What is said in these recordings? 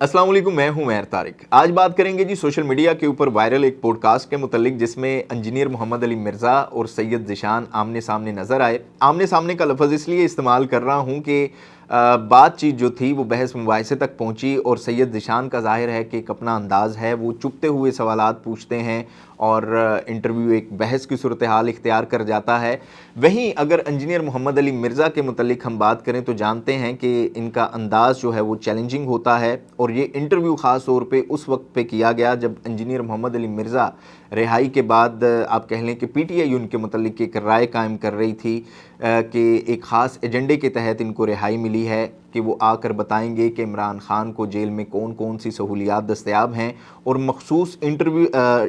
अस्सलाम वालेकुम, मैं हूं मैर तारिक। आज बात करेंगे जी सोशल मीडिया के ऊपर वायरल एक पॉडकास्ट के मुतल्लिक, जिसमें इंजीनियर मोहम्मद अली मिर्ज़ा और सैयद ज़ीशान आमने सामने नज़र आए। आमने सामने का लफ्ज़ इसलिए इस्तेमाल कर रहा हूं कि बातचीत जो थी वो बहस मुबाहिसे तक पहुंची और सैयद ज़ीशान का ज़ाहिर है कि एक अपना अंदाज़ है, वो चुपते हुए सवालात पूछते हैं और इंटरव्यू एक बहस की सूरत हाल इख्तियार कर जाता है। वहीं अगर इंजीनियर मोहम्मद अली मिर्ज़ा के मुतल्लिक हम बात करें तो जानते हैं कि इनका अंदाज़ जो है वो चैलेंजिंग होता है और ये इंटरव्यू ख़ास तौर पे उस वक्त पे किया गया जब इंजीनियर मोहम्मद अली मिर्ज़ा रिहाई के बाद आप कह लें कि पीटीआई उनके मुतल्लिक एक राय कायम कर रही थी कि एक ख़ास एजेंडे के तहत इनको रिहाई मिली है कि वो आकर बताएंगे कि इमरान ख़ान को जेल में कौन कौन सी सहूलियात दस्तयाब हैं, और मखसूस इंटरव्यू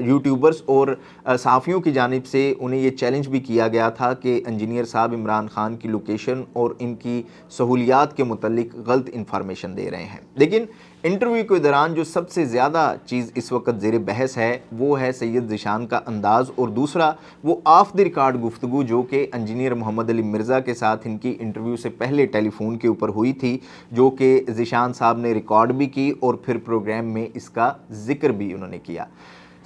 यूट्यूबर्स और सहाफ़ियों की जानिब से उन्हें ये चैलेंज भी किया गया था कि इंजीनियर साहब इमरान ख़ान की लोकेशन और इनकी सहूलियात के मुतल्लिक गलत इंफॉर्मेशन दे रहे हैं। लेकिन इंटरव्यू के दौरान जो सबसे ज़्यादा चीज़ इस वक्त ज़ेर बहस है वो है सैयद ज़ीशान का अंदाज़, और दूसरा वो ऑफ द रिकॉर्ड गुफ्तगू जो कि इंजीनियर मोहम्मद अली मिर्ज़ा के साथ इनकी इंटरव्यू से पहले टेलीफोन के ऊपर हुई थी, जो कि ज़ीशान साहब ने रिकॉर्ड भी की और फिर प्रोग्राम में इसका ज़िक्र भी उन्होंने किया।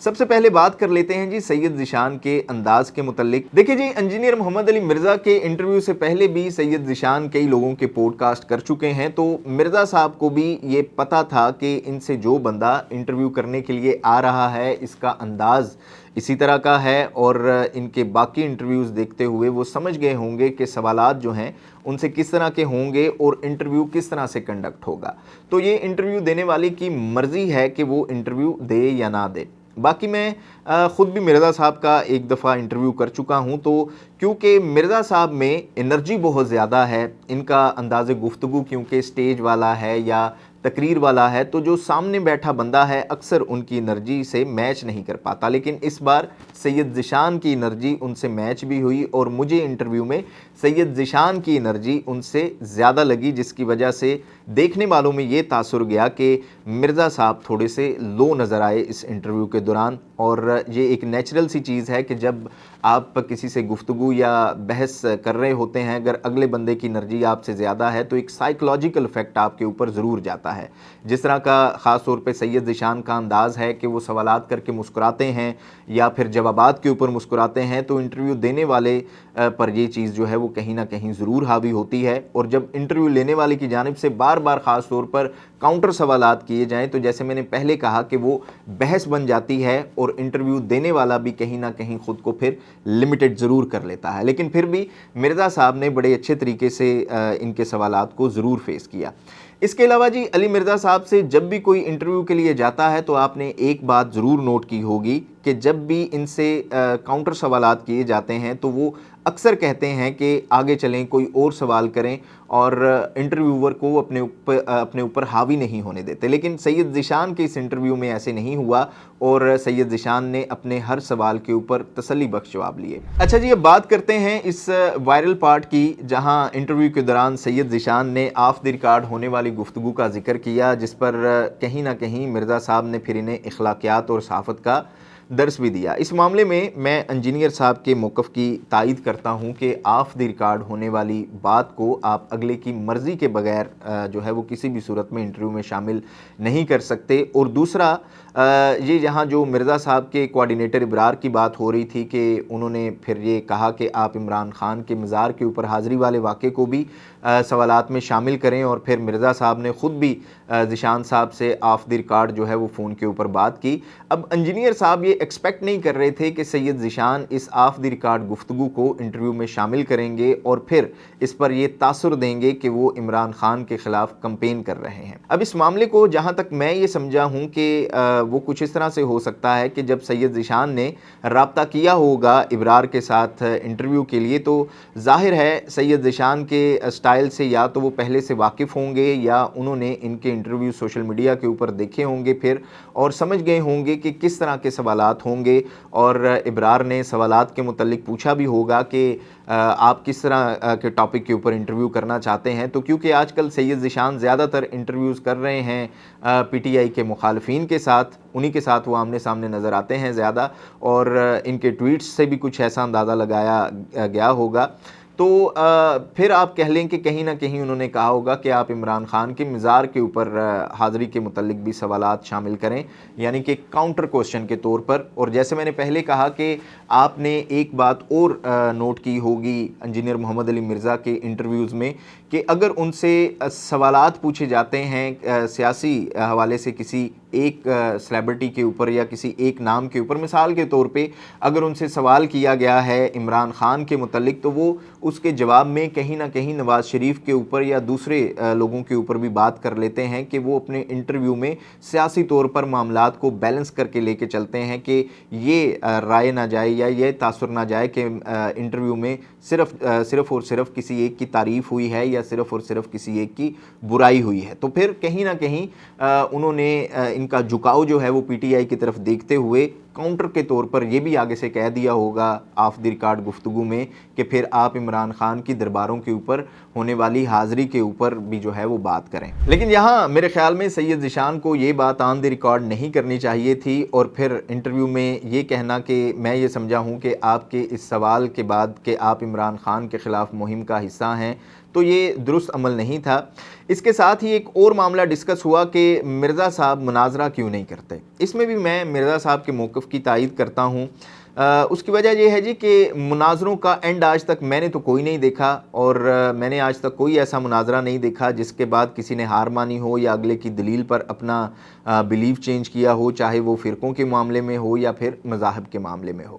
सबसे पहले बात कर लेते हैं जी सैयद ज़ीशान के अंदाज़ के मुतल्लिक। देखिए जी, इंजीनियर मोहम्मद अली मिर्ज़ा के इंटरव्यू से पहले भी सैयद ज़ीशान कई लोगों के पॉडकास्ट कर चुके हैं, तो मिर्ज़ा साहब को भी ये पता था कि इनसे जो बंदा इंटरव्यू करने के लिए आ रहा है इसका अंदाज़ इसी तरह का है, और इनके बाकी इंटरव्यूज़ देखते हुए वो समझ गए होंगे कि सवालात जो हैं उनसे किस तरह के होंगे और इंटरव्यू किस तरह से कंडक्ट होगा। तो ये इंटरव्यू देने वाले की मर्ज़ी है कि वो इंटरव्यू दे या ना दे। बाकी मैं ख़ुद भी मिर्ज़ा साहब का एक दफ़ा इंटरव्यू कर चुका हूं, तो क्योंकि मिर्ज़ा साहब में एनर्जी बहुत ज़्यादा है, इनका अंदाज़ गुफ्तगू क्योंकि स्टेज वाला है या तकरीर वाला है, तो जो सामने बैठा बंदा है अक्सर उनकी एनर्जी से मैच नहीं कर पाता। लेकिन इस बार सैयद ज़ीशान की एनर्जी उनसे मैच भी हुई और मुझे इंटरव्यू में सैयद ज़ीशान की एनर्जी उनसे ज़्यादा लगी, जिसकी वजह से देखने वालों में ये तासुर गया कि मिर्ज़ा साहब थोड़े से लो नज़र आए इस इंटरव्यू के दौरान। और ये एक नेचुरल सी चीज़ है कि जब आप किसी से गुफ्तगू या बहस कर रहे होते हैं, अगर अगले बंदे की एनर्जी आपसे ज़्यादा है तो एक साइकोलॉजिकल इफ़ेक्ट आपके ऊपर ज़रूर जाता है। जिस तरह का ख़ास तौर पे सैयद ज़ीशान का अंदाज़ है कि वो सवालात करके मुस्कुराते हैं या फिर जवाबात के ऊपर मुस्कुराते हैं, तो इंटरव्यू देने वाले पर ये चीज़ जो है वो कहीं ना कहीं ज़रूर हावी होती है। और जब इंटरव्यू लेने वाले की जानिब से बार बार ख़ास तौर पर काउंटर सवालात किए जाएँ तो जैसे मैंने पहले कहा कि वो बहस बन जाती है और इंटरव्यू देने वाला भी कहीं ना कहीं ख़ुद को फिर लिमिटेड ज़रूर कर लेता है। लेकिन फिर भी मिर्ज़ा साहब ने बड़े अच्छे तरीके से इनके सवालात को ज़रूर फेस किया। इसके अलावा जी अली मिर्ज़ा साहब से जब भी कोई इंटरव्यू के लिए जाता है तो आपने एक बात ज़रूर नोट की होगी कि जब भी इनसे काउंटर सवालात किए जाते हैं तो वो अक्सर कहते हैं कि आगे चलें, कोई और सवाल करें, और इंटरव्यूअर को अपने ऊपर हावी नहीं होने देते। लेकिन सैयद ज़ीशान के इस इंटरव्यू में ऐसे नहीं हुआ और सैयद ज़ीशान ने अपने हर सवाल के ऊपर तसल्ली बख्श जवाब लिए। अच्छा जी, अब बात करते हैं इस वायरल पार्ट की, जहां इंटरव्यू के दौरान सैयद ज़ीशान ने ऑफ द रिकॉर्ड होने वाली गुफ्तगू का जिक्र किया, जिस पर कहीं ना कहीं मिर्ज़ा साहब ने फिर इन्हें इखलाकियात और सहाफ़त का दर्स भी दिया। इस मामले में मैं इंजीनियर साहब के मौक़िफ़ की तायीद करता हूं कि ऑफ द रिकॉर्ड होने वाली बात को आप अगले की मर्ज़ी के बगैर जो है वो किसी भी सूरत में इंटरव्यू में शामिल नहीं कर सकते। और दूसरा ये यहाँ जो मिर्ज़ा साहब के कोऑर्डिनेटर इब्रार की बात हो रही थी कि उन्होंने फिर ये कहा कि आप इमरान ख़ान के मज़ार के ऊपर हाज़िरी वाले वाक़े को भी सवालात में शामिल करें, और फिर मिर्ज़ा साहब ने ख़ुद भी ज़ीशान साहब से ऑफ द रिकॉर्ड जो है वो फ़ोन के ऊपर बात की। अब इंजीनियर साहब ये एक्सपेक्ट नहीं कर रहे थे कि सैयद ज़ीशान इस ऑफ द रिकॉर्ड गुफ्तगू को इंटरव्यू में शामिल करेंगे और फिर इस पर ये तासुर देंगे कि वो इमरान ख़ान के ख़िलाफ़ कंपेन कर रहे हैं। अब इस मामले को जहाँ तक मैं ये समझा हूँ कि वो कुछ इस तरह से हो सकता है कि जब सैयद ज़ीशान ने राब्ता किया होगा इब्रार के साथ इंटरव्यू के लिए, तो ज़ाहिर है सैयद ज़ीशान के स्टाइल से या तो वो पहले से वाकिफ़ होंगे या उन्होंने इनके इंटरव्यू सोशल मीडिया के ऊपर देखे होंगे फिर, और समझ गए होंगे कि किस तरह के सवालात होंगे। और इब्रार ने सवालात के मुतल्लिक पूछा भी होगा कि आप किस तरह के टॉपिक के ऊपर इंटरव्यू करना चाहते हैं। तो क्योंकि आजकल सैयद ज़ीशान ज़्यादातर इंटरव्यूज़ कर रहे हैं पीटीआई के मुखालफिन के साथ, उन्हीं के साथ वो आमने सामने नज़र आते हैं ज़्यादा, और इनके ट्वीट्स से भी कुछ ऐसा अंदाज़ा लगाया गया होगा تو پھر آپ کہہ لیں کہ کہیں نہ کہیں انہوں نے کہا ہوگا کہ آپ عمران خان کے مزار کے اوپر حاضری کے متعلق بھی سوالات شامل کریں، یعنی کہ کاؤنٹر کوسچن کے طور پر۔ اور جیسے میں نے پہلے کہا کہ آپ نے ایک بات اور نوٹ کی ہوگی انجینئر محمد علی مرزا کے انٹرویوز میں، کہ اگر ان سے سوالات پوچھے جاتے ہیں سیاسی حوالے سے کسی ایک سیلیبریٹی کے اوپر یا کسی ایک نام کے اوپر، مثال کے طور پہ اگر ان سے سوال کیا گیا ہے عمران خان کے متعلق، تو وہ اس کے جواب میں کہیں نہ کہیں نواز شریف کے اوپر یا دوسرے لوگوں کے اوپر بھی بات کر لیتے ہیں، کہ وہ اپنے انٹرویو میں سیاسی طور پر معاملات کو بیلنس کر کے لے کے چلتے ہیں، کہ یہ رائے نہ جائے یا یہ تاثر نہ جائے کہ انٹرویو میں صرف اور صرف کسی ایک کی تعریف ہوئی ہے یا صرف اور صرف کسی ایک کی برائی ہوئی ہے۔ تو پھر کہیں نہ کہیں انہوں نے ان کا جھکاؤ جو ہے وہ پی ٹی آئی کی طرف دیکھتے ہوئے کاؤنٹر کے طور پر یہ بھی آگے سے کہہ دیا ہوگا آف دی ریکارڈ گفتگو میں کہ پھر آپ عمران خان کی درباروں کے اوپر ہونے والی حاضری کے اوپر بھی جو ہے وہ بات کریں۔ لیکن یہاں میرے خیال میں سید ذیشان کو یہ بات آن دی ریکارڈ نہیں کرنی چاہیے تھی، اور پھر انٹرویو میں یہ کہنا کہ میں یہ سمجھا ہوں کہ آپ کے اس سوال کے بعد کہ آپ عمران خان کے خلاف مہم کا حصہ ہیں، تو یہ درست عمل نہیں تھا۔ اس کے ساتھ ہی ایک اور معاملہ ڈسکس ہوا کہ مرزا صاحب مناظرہ کیوں نہیں کرتے۔ اس میں بھی میں مرزا صاحب کے موقف کی تائید کرتا ہوں۔ اس کی وجہ یہ ہے جی کہ مناظروں کا اینڈ آج تک میں نے تو کوئی نہیں دیکھا، اور میں نے آج تک کوئی ایسا مناظرہ نہیں دیکھا جس کے بعد کسی نے ہار مانی ہو یا اگلے کی دلیل پر اپنا بیلیف چینج کیا ہو، چاہے وہ فرقوں کے معاملے میں ہو یا پھر مذاہب کے معاملے میں ہو۔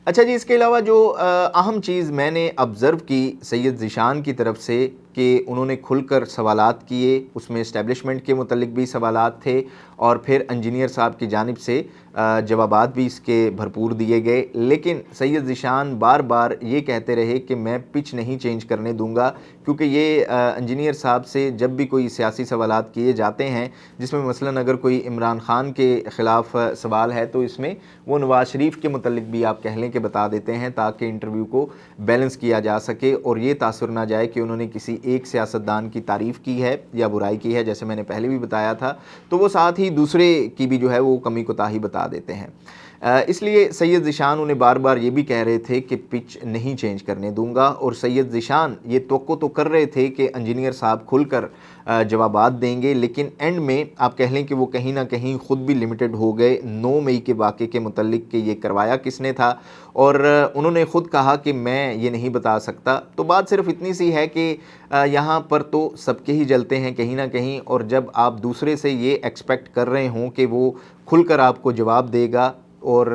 اچھا جی، اس کے علاوہ جو اہم چیز میں نے آبزرو کی سید ذیشان کی طرف سے کہ انہوں نے کھل کر سوالات کیے، اس میں اسٹیبلشمنٹ کے متعلق بھی سوالات تھے، اور پھر انجینئر صاحب کی جانب سے جوابات بھی اس کے بھرپور دیے گئے، لیکن سید ذیشان بار بار یہ کہتے رہے کہ میں پچ نہیں چینج کرنے دوں گا، کیونکہ یہ انجینئر صاحب سے جب بھی کوئی سیاسی سوالات کیے جاتے ہیں، جس میں مثلاً اگر کوئی عمران خان کے خلاف سوال ہے تو اس میں وہ نواز شریف کے متعلق بھی آپ کہہ لیں کہ بتا دیتے ہیں، تاکہ انٹرویو کو بیلنس کیا جا سکے اور یہ تاثر نہ جائے کہ انہوں نے کسی ایک سیاستدان کی تعریف کی ہے یا برائی کی ہے، جیسے میں نے پہلے بھی بتایا تھا، تو وہ ساتھ ہی دوسرے کی بھی جو ہے وہ کمی کوتاہی بتا دیتے ہیں۔ اس لیے سید ذیشان انہیں بار بار یہ بھی کہہ رہے تھے کہ پچ نہیں چینج کرنے دوں گا، اور سید ذیشان یہ توقع تو کر رہے تھے کہ انجینئر صاحب کھل کر جوابات دیں گے، لیکن اینڈ میں آپ کہہ لیں کہ وہ کہیں نہ کہیں خود بھی لمیٹڈ ہو گئے 9 مئی کے واقعے کے متعلق کہ یہ کروایا کس نے تھا، اور انہوں نے خود کہا کہ میں یہ نہیں بتا سکتا۔ تو بات صرف اتنی سی ہے کہ یہاں پر تو سب کے ہی جلتے ہیں کہیں نہ کہیں، اور جب آپ دوسرے سے یہ ایکسپیکٹ کر رہے ہوں کہ وہ کھل کر آپ کو جواب دے گا، اور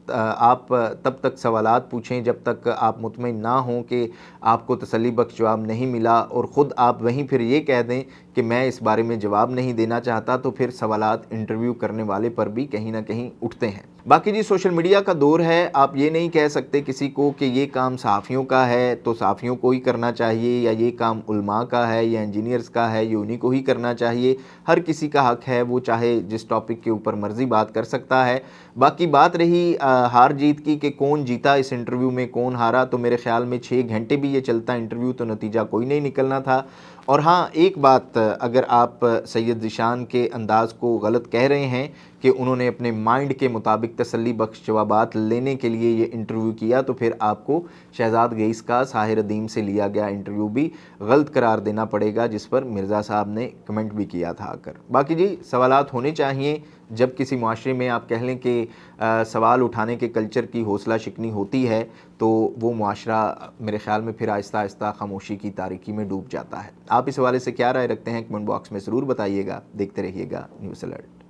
آپ تب تک سوالات پوچھیں جب تک آپ مطمئن نہ ہوں کہ آپ کو تسلی بخش جواب نہیں ملا، اور خود آپ وہیں پھر یہ کہہ دیں کہ میں اس بارے میں جواب نہیں دینا چاہتا، تو پھر سوالات انٹرویو کرنے والے پر بھی کہیں نہ کہیں اٹھتے ہیں۔ باقی جی سوشل میڈیا کا دور ہے، آپ یہ نہیں کہہ سکتے کسی کو کہ یہ کام صحافیوں کا ہے تو صحافیوں کو ہی کرنا چاہیے، یا یہ کام علماء کا ہے یا انجینئرز کا ہے یہ انہی کو ہی کرنا چاہیے۔ ہر کسی کا حق ہے، وہ چاہے جس ٹاپک کے اوپر مرضی بات کر سکتا ہے۔ باقی بات رہی ہار جیت کی کہ کون جیتا اس انٹرویو میں کون ہارا، تو میرے خیال میں 6 گھنٹے بھی یہ چلتا انٹرویو تو نتیجہ کوئی نہیں نکلنا تھا۔ اور ہاں ایک بات، اگر آپ سید ذیشان کے انداز کو غلط کہہ رہے ہیں کہ انہوں نے اپنے مائنڈ کے مطابق تسلی بخش جوابات لینے کے لیے یہ انٹرویو کیا، تو پھر آپ کو شہزاد گئیس کا ساحر ادیم سے لیا گیا انٹرویو بھی غلط قرار دینا پڑے گا، جس پر مرزا صاحب نے کمنٹ بھی کیا تھا آ کر۔ باقی جی سوالات ہونے چاہیے، جب کسی معاشرے میں آپ کہہ لیں کہ سوال اٹھانے کے کلچر کی حوصلہ شکنی ہوتی ہے، تو وہ معاشرہ میرے خیال میں پھر آہستہ آہستہ خاموشی کی تاریکی میں ڈوب جاتا ہے۔ آپ اس حوالے سے کیا رائے رکھتے ہیں کمنٹ باکس میں ضرور بتائیے گا۔ دیکھتے رہیے گا نیوز الرٹ۔